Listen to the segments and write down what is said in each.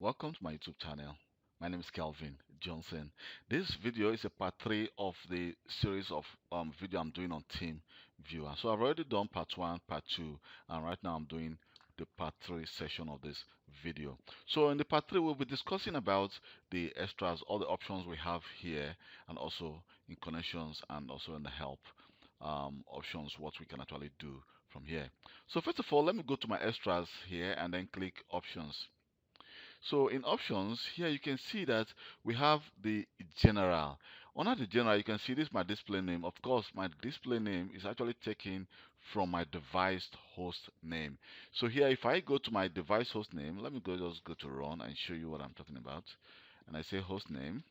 welcome to my YouTube channel. My name is Kelvin Johnson. This video is a part 3 of the series of video I'm doing on TeamViewer. So I've already done part 1, part 2, and right now I'm doing the part 3 session of this video. So in the part 3 we'll be discussing about the extras, all the options we have here, and also in connections and also in the help options, what we can actually do from here. So first of all, let me go to my extras here and then click options. So in options here you can see that we have the general. Under the general you can see this is my display name. Of course my display name is actually taken from my device host name. So here if I go to my device host name, let me just go to run and show you what I'm talking about. And I say host name,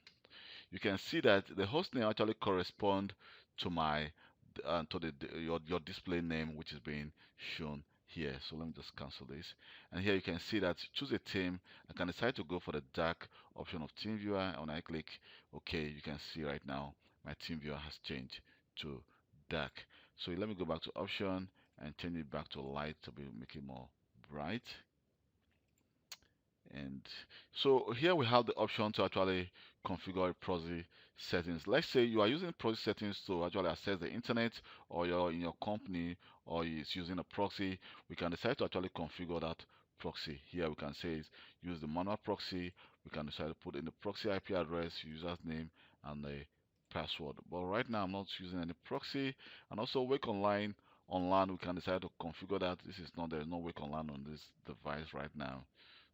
you can see that the host name actually correspond to my your display name, which is being shown here. So let me just cancel this, and here you can see that choose a theme. I can decide to go for the dark option of TeamViewer, and when I click OK, you can see right now my TeamViewer has changed to dark. So let me go back to option and change it back to light to make it more bright. And so here we have the option to actually configure proxy settings. Let's say you are using proxy settings to actually access the internet, or you're in your company or it's using a proxy. We can decide to actually configure that proxy. Here we can say use the manual proxy. We can decide to put in the proxy IP address, user's name, and the password. But right now I'm not using any proxy. And also wake online on LAN, we can decide to configure that. This is not, there's no wake online on this device right now,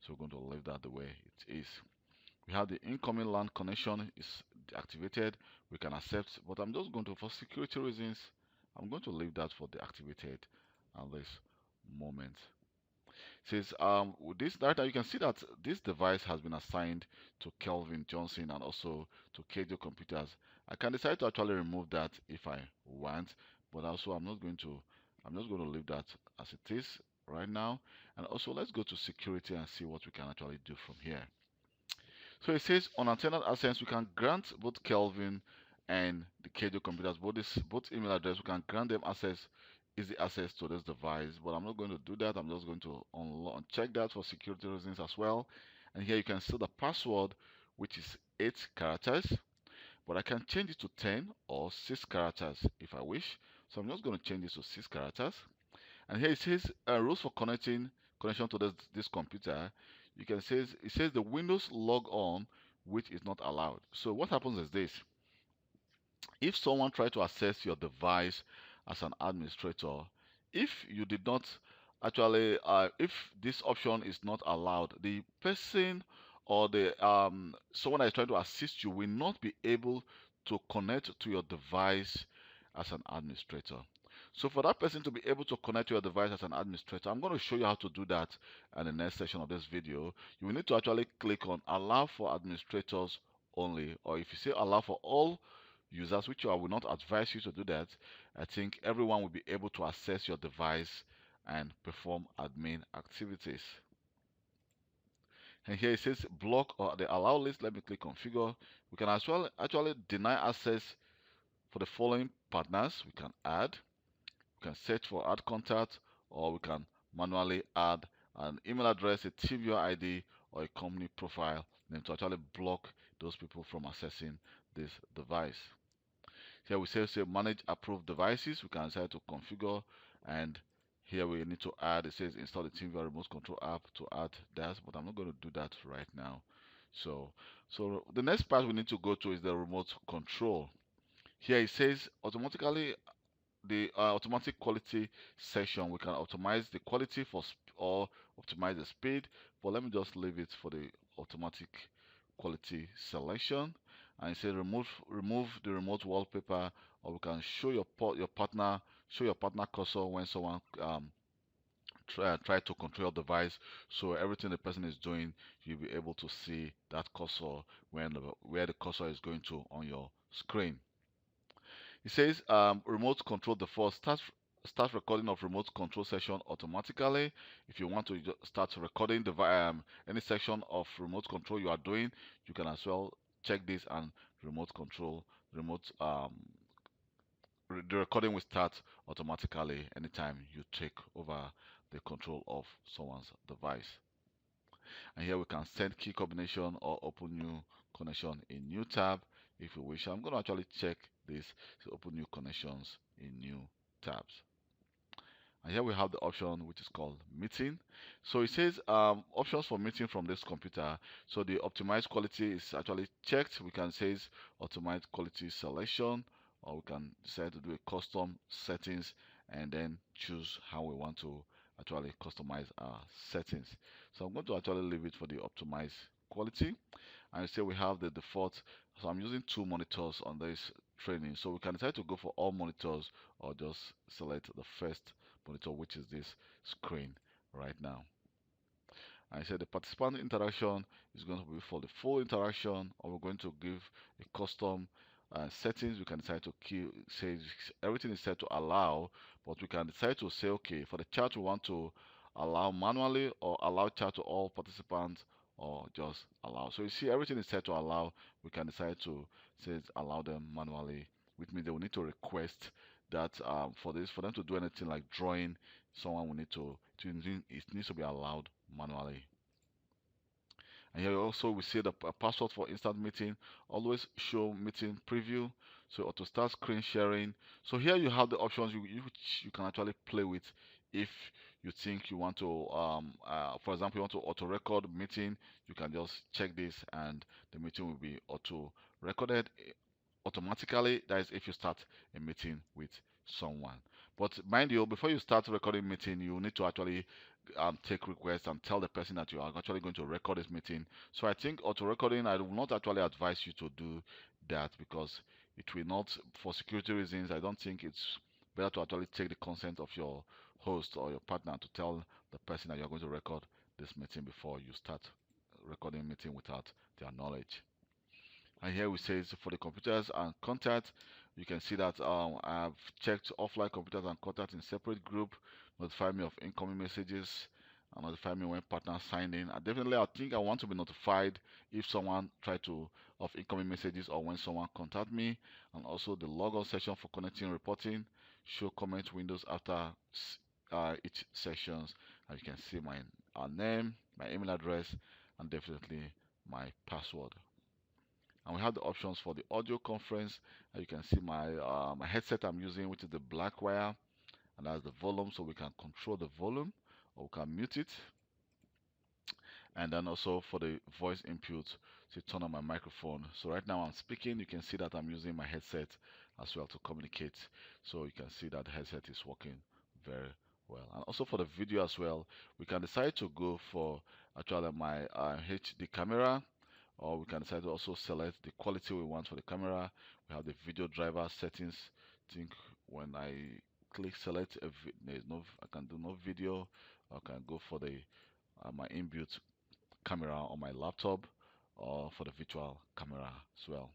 so we're going to leave that the way it is. We have the incoming LAN connection is activated. We can accept, but I'm just going to, for security reasons, I'm going to leave that for deactivated at this moment. It says with this data, you can see that this device has been assigned to Kelvin Johnson and also to KELVGLOBAL Computers. I can decide to actually remove that if I want, but also I'm just going to leave that as it is right now. And also let's go to security and see what we can actually do from here. So it says on unattended access, we can grant both Kelvin and the KELVGLOBAL Computers both email address. We can grant them easy access to this device, but I'm not going to do that. I'm just going to uncheck that for security reasons as well. And here you can see the password, which is 8 characters, but I can change it to 10 or 6 characters if I wish. So I'm just going to change this to 6 characters. And here it says rules for connection to this computer. You can say it says the Windows log on, which is not allowed. So what happens is this: if someone tries to access your device as an administrator, if you did not actually if this option is not allowed, the person or the someone that is trying to assist you will not be able to connect to your device as an administrator. So for that person to be able to connect to your device as an administrator, I'm going to show you how to do that in the next section of this video. You will need to actually click on allow for administrators only, or if you say allow for all users, which I will not advise you to do that. I think everyone will be able to access your device and perform admin activities. And here it says block or the allow list. Let me click configure. We can as well actually deny access for the following partners. We can add, we can search for add contact, or we can manually add an email address, a TeamViewer ID, or a company profile name to actually block those people from accessing this device. Here we say manage approved devices. We can decide to configure, and here we need to add, it says install the TeamViewer remote control app to add that, but I'm not going to do that right now. So the next part we need to go to is the remote control. Here it says automatically the automatic quality section. We can optimize the quality or optimize the speed, but let me just leave it for the automatic quality selection. And it says remove the remote wallpaper, or we can show your partner cursor when someone try to control your device. So everything the person is doing, you'll be able to see that cursor where the cursor is going to on your screen. It says remote control default start recording of remote control session automatically. If you want to start recording any section of remote control you are doing, you can as well check this, and the recording will start automatically anytime you take over the control of someone's device. And here we can send key combination or open new connection in new tab if you wish. I'm going to actually check this to open new connections in new tabs. And here we have the option which is called meeting. So it says options for meeting from this computer. So the optimized quality is actually checked. We can say optimized quality selection, or we can decide to do a custom settings and then choose how we want to actually customize our settings. So I'm going to actually leave it for the optimized quality. And say we have the default. So I'm using two monitors on this training. So we can decide to go for all monitors or just select the first monitor, which is this screen right now. I said the participant interaction is going to be for the full interaction, or we're going to give a custom settings. We can decide to say everything is set to allow, but we can decide to say, okay, for the chat we want to allow manually, or allow chat to all participants, or just allow. So you see everything is set to allow. We can decide to say allow them manually, which means they will need to request that for them to do anything like drawing, someone will need it needs to be allowed manually. And here also we see the password for instant meeting. Always show meeting preview. So to start screen sharing. So here you have the options you can actually play with if you think you want to for example, you want to auto record meeting. You can just check this and the meeting will be auto recorded automatically. That is if you start a meeting with someone. But mind you, before you start recording meeting, you need to actually take requests and tell the person that you are actually going to record this meeting. So I think auto recording, I will not actually advise you to do that, because it will not, for security reasons, I don't think it's better to actually take the consent of your host or your partner to tell the person that you're going to record this meeting before you start recording meeting without their knowledge. And here we say for the computers and contact, you can see that I've checked offline computers and contact in separate group, notify me of incoming messages, and notify me when partners sign in. And definitely I think I want to be notified if someone try to of incoming messages or when someone contact me. And also the logon section for connecting and reporting, show comment windows after each sessions. And you can see my name, my email address, and definitely my password. And we have the options for the audio conference. You can see my headset I'm using, which is the black wire, and that's the volume, so we can control the volume or we can mute it. And then also for the voice input, to turn on my microphone. So right now I'm speaking, you can see that I'm using my headset as well to communicate. So you can see that the headset is working very well. And also for the video as well, we can decide to go for actually my HD camera, or we can decide to also select the quality we want for the camera. We have the video driver settings. I think when I click select there's no, I can do no video. I can go for the my inbuilt camera on my laptop, or for the virtual camera as well.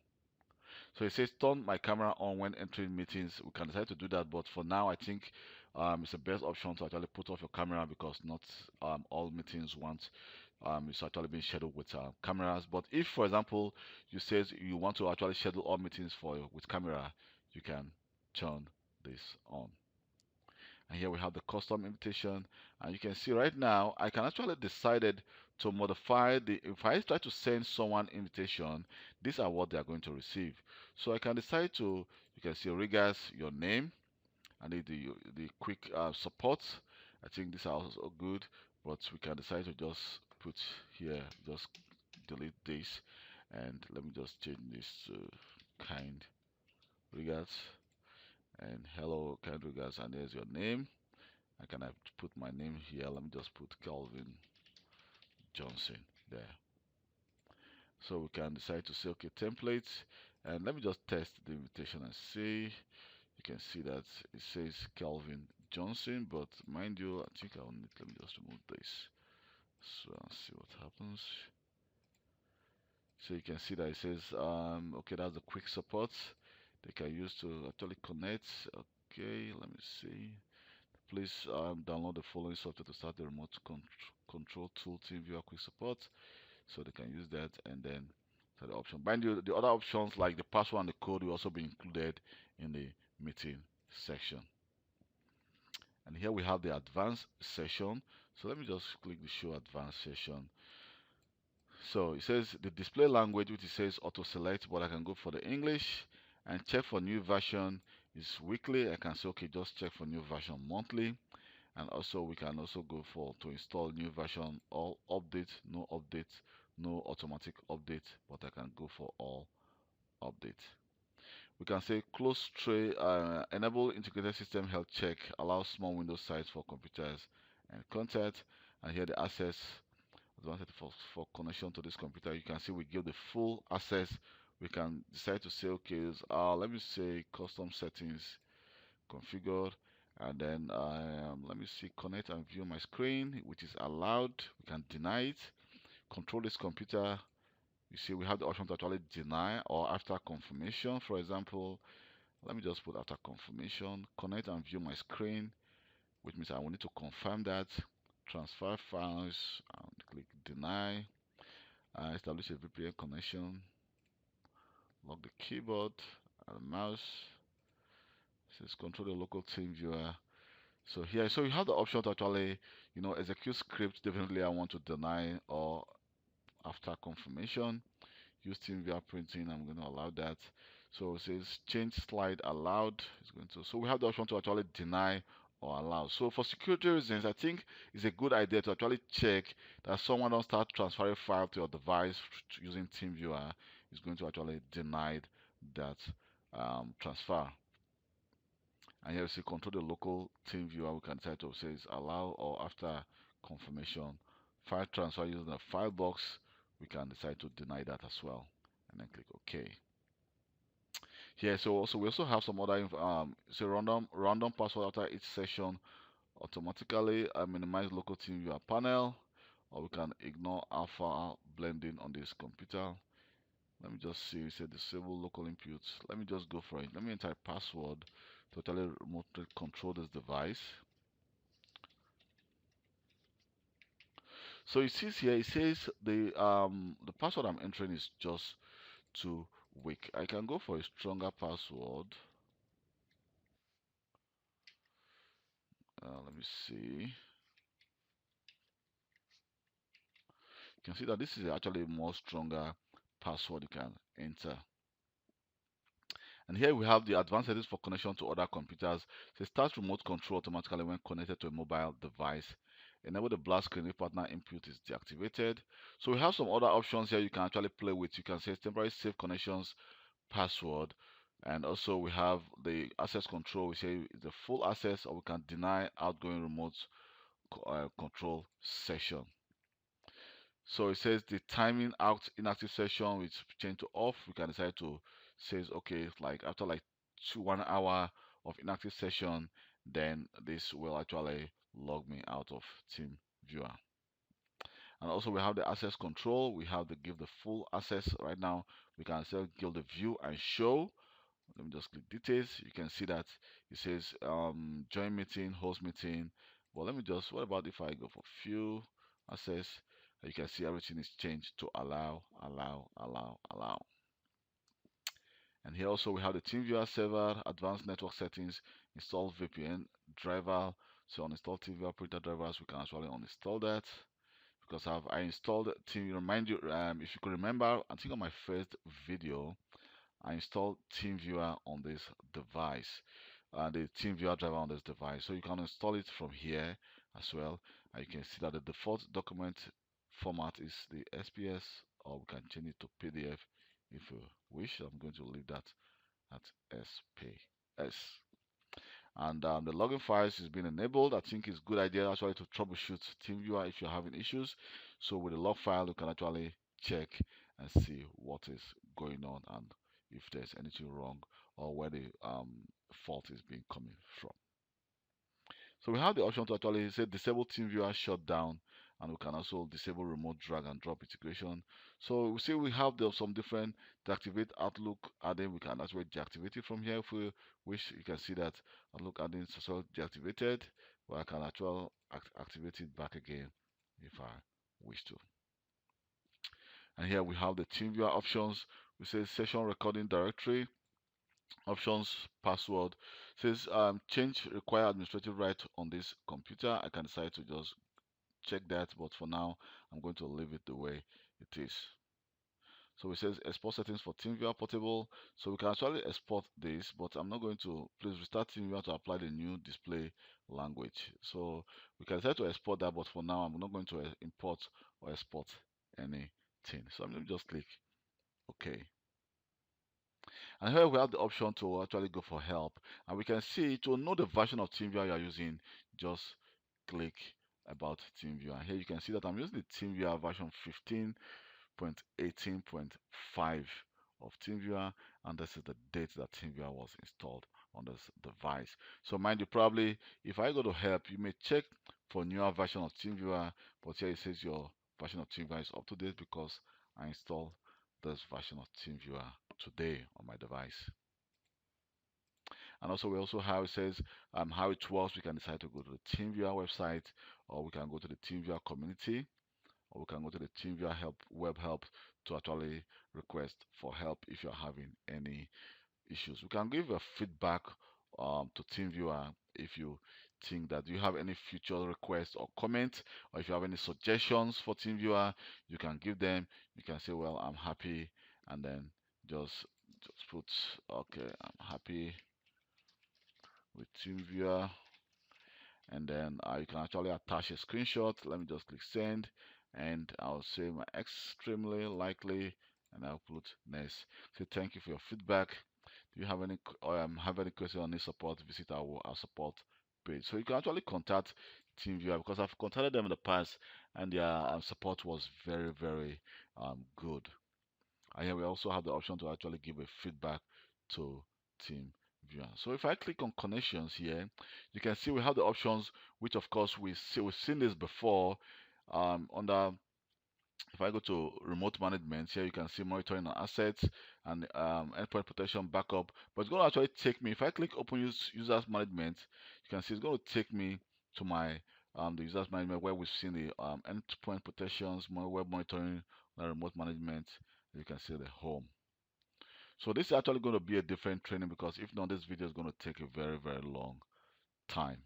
So it says turn my camera on when entering meetings. We can decide to do that, but for now I think it's the best option to actually put off your camera, because not all meetings want it's actually being scheduled with cameras. But if, for example, you says you want to actually schedule all meetings with camera, you can turn this on. And here we have the custom invitation, and you can see right now I can actually decided to modify the, if I try to send someone invitation, these are what they are going to receive. So I can decide to, you can see regards your name, and the quick support. I think these are also good, but we can decide to just put here, just delete this, and let me just change this to kind regards, and hello kind regards, and there's your name. I can put my name here. Let me just put Calvin Johnson there. So we can decide to say okay templates, and let me just test the invitation and see. You can see that it says Calvin Johnson, but mind you, I think I'll need, let me just remove this. So I'll see what happens. So you can see that it says okay, that's the quick support they can use to actually connect. Okay, let me see. Please download the following software to start the remote control tool TeamViewer quick support, so they can use that. And then the option, mind you, the other options like the password and the code will also be included in the meeting section. And here we have the advanced session. So let me just click the show advanced session. So it says the display language, which it says auto select, but I can go for the English and check for new version is weekly. I can say okay, just check for new version monthly. And also we can also go for to install new version, all update, no update, no automatic update, but I can go for all update. We can say close tray, enable integrated system health check, allow small window size for computers and contact. And here the access advanced for connection to this computer. You can see we give the full access. We can decide to say okay, let me say custom settings configured, and then let me see connect and view my screen, which is allowed. We can deny it. Control this computer. You see we have the option to actually deny or after confirmation. For example, let me just put after confirmation, connect and view my screen, which means I will need to confirm that. Transfer files and click deny. Establish a VPN connection. Lock the keyboard and the mouse. It says control the local team viewer. So here, so you have the option to actually, execute script. Definitely, I want to deny or after confirmation. Use TeamViewer printing. I'm going to allow that. So it says change slide allowed. It's going to. So we have the option to actually deny or allow. So for security reasons, I think it's a good idea to actually check that someone don't start transferring file to your device using TeamViewer is going to actually deny that transfer. And here you see control the local TeamViewer. We can decide to say allow or after confirmation. File transfer using a file box. We can decide to deny that as well, and then click OK. Here, so also we also have some other so random password after each session. Automatically minimize local TeamViewer panel, or we can ignore alpha blending on this computer. Let me just see. We said disable local inputs. Let me just go for it. Let me enter a password to totally remotely control this device. So it says here, it says the password I'm entering is just too weak. I can go for a stronger password. Let me see. You can see that this is actually a more stronger password you can enter. And here we have the advanced settings for connection to other computers. So start remote control automatically when connected to a mobile device. Enable the black screen if partner input is deactivated. So we have some other options here you can actually play with. You can say temporary save connections password. And also we have the access control. We say it's a full access, or we can deny outgoing remote control session. So it says the timing out inactive session, which change to off. We can decide to says okay, like after like 1 hour of inactive session, then this will actually log me out of TeamViewer. And also we have the access control. We have to give the full access right now. We can still give the view and show. Let me just click details. You can see that it says join meeting, host meeting. But let me just, what about if I go for view access? You can see everything is changed to allow, allow, allow, allow. And here also we have the TeamViewer server, advanced network settings, install VPN driver. So uninstall TeamViewer printer drivers, we can actually uninstall that because I installed Team. Remind you, if you can remember, I think on my first video, I installed TeamViewer on this device, the TeamViewer driver on this device. So you can install it from here as well. And you can see that the default document format is the SPS, or we can change it to PDF if you wish. I'm going to leave that at SPS. And the login files is being enabled. I think it's a good idea actually to troubleshoot TeamViewer if you're having issues. So with the log file, you can actually check and see what is going on and if there's anything wrong or where the fault is being coming from. So we have the option to actually say disable TeamViewer shutdown, and we can also disable remote drag and drop integration. So we see we have some different deactivate Outlook add-in. We can actually deactivate it from here if we wish. You can see that Outlook add-in is also deactivated, but I can actually activate it back again if I wish to. And here we have the TeamViewer options. We say session recording directory options password. Says change require administrative right on this computer. I can decide to just check that, but for now I'm going to leave it the way it is. So it says export settings for TeamViewer Portable. So we can actually export this, but I'm not going to. Please restart TeamViewer to apply the new display language. So we can try to export that, but for now I'm not going to import or export anything. So I'm going to just click OK. And here we have the option to actually go for help. And we can see to know the version of TeamViewer you are using, just click about TeamViewer. Here you can see that I'm using the TeamViewer version 15.18.5 of TeamViewer, and this is the date that TeamViewer was installed on this device. So mind you, probably if I go to help, you may check for newer version of TeamViewer, but here it says your version of TeamViewer is up to date because I installed this version of TeamViewer today on my device. And also we also have it says how it works. We can decide to go to the TeamViewer website, or we can go to the TeamViewer community, or we can go to the TeamViewer help web help to actually request for help if you're having any issues. We can give a feedback to TeamViewer if you think that you have any future requests or comments, or if you have any suggestions for TeamViewer, you can give them. You can say, well, I'm happy, and then just put, okay, I'm happy with TeamViewer, and then you can actually attach a screenshot. Let me just click send, and I'll say my extremely likely, and I'll put next. Say thank you for your feedback. Do you have any question or need support? Visit our support page. So you can actually contact TeamViewer because I've contacted them in the past, and their support was very good. And here we also have the option to actually give a feedback to TeamViewer. So if I click on connections here, you can see we have the options, which of course we've seen this before. Under If I go to remote management here, you can see monitoring and assets and endpoint protection backup. But it's going to actually take me. If I click open users management, you can see it's going to take me to my the users management where we've seen the endpoint protections, web monitoring, remote management. You can see the home. So this is actually going to be a different training because if not, this video is going to take a very long time.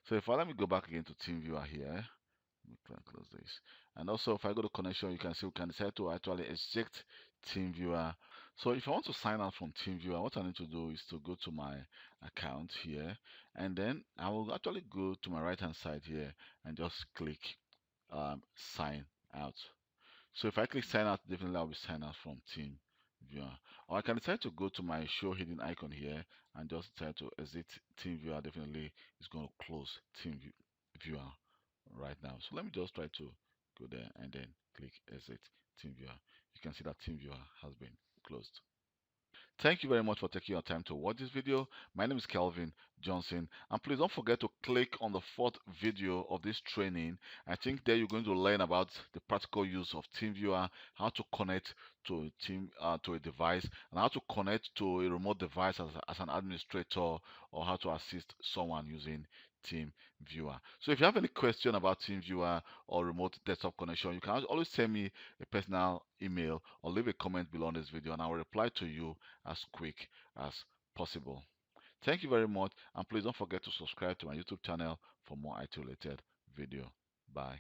So if I let me go back again to TeamViewer here, we can close this. And also if I go to connection, you can see we can decide to actually eject TeamViewer. So if I want to sign out from TeamViewer, what I need to do is to go to my account here, and then I will actually go to my right hand side here and just click sign out. So if I click sign out, definitely I'll be signed out from TeamViewer. Or I can decide to go to my show hidden icon here and just decide to exit TeamViewer. Definitely it's going to close TeamViewer right now. So let me just try to go there and then click exit TeamViewer. You can see that TeamViewer has been closed. Thank you very much for taking your time to watch this video. My name is Kelvin Johnson, and please don't forget to click on the fourth video of this training. I think there you're going to learn about the practical use of TeamViewer, how to connect to a device, and how to connect to a remote device as an administrator, or how to assist someone using TeamViewer. So if you have any question about TeamViewer or remote desktop connection, you can always send me a personal email or leave a comment below on this video, and I will reply to you as quick as possible. Thank you very much, and please don't forget to subscribe to my YouTube channel for more IT related video. Bye.